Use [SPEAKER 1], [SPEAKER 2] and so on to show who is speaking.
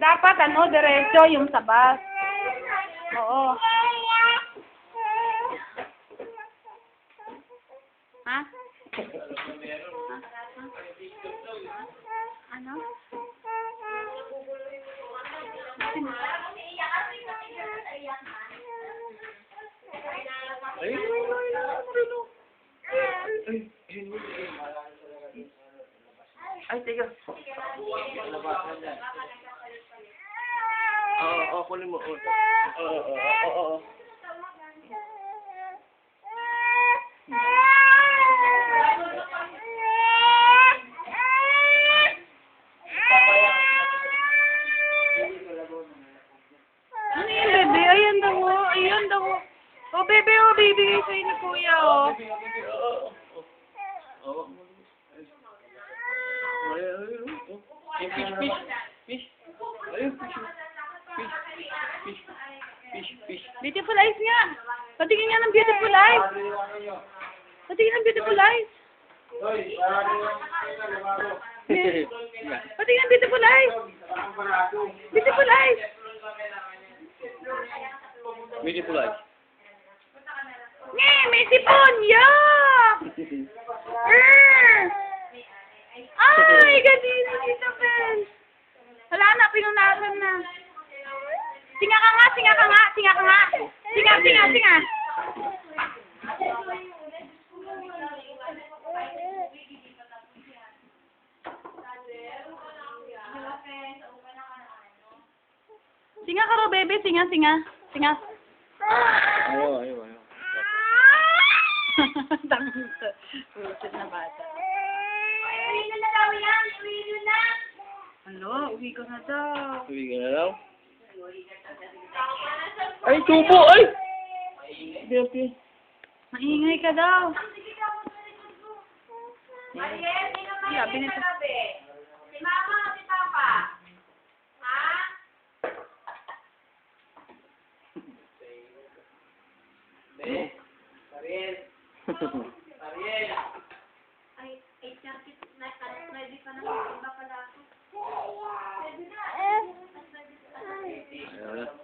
[SPEAKER 1] Dapat ano, diretso yung sa bus. Oo. Ha? Ano?
[SPEAKER 2] Ay, teka. Oo, kunin mo. Oo.
[SPEAKER 1] Ano yan, bebe? Ayan daw, oh. Ayan daw, oh. Oh, bebe, oh, bibigay sa'yo ni kuya, oh.
[SPEAKER 2] Oo. Fish. Ayun, fish.
[SPEAKER 1] Beautiful eyes nga. Patingin nga ng beautiful eyes. Patingin ng beautiful eyes. Patingin ng beautiful eyes. Beautiful eyes.
[SPEAKER 2] Beautiful eyes.
[SPEAKER 1] May sipon. Yeah. Ay, ganito, Tita Bel. Wala na, pinunasan na. Singa ka nga. Singa. Singa ka ro, baby. Singa.
[SPEAKER 2] Ayaw.
[SPEAKER 1] Tanggol sa bullshit na bata. Alo, uwi ka na daw.
[SPEAKER 2] Uwi ka na daw? Ay, tubo! Ay! Okay.
[SPEAKER 1] Maingay ka daw.
[SPEAKER 3] Yeah,
[SPEAKER 1] binenta.
[SPEAKER 3] Si Mama o si Papa? Ha? Ariel. Ay, 8:30 na, ready pa naman. Iba pala ako. Ready na.
[SPEAKER 2] Ayaw na.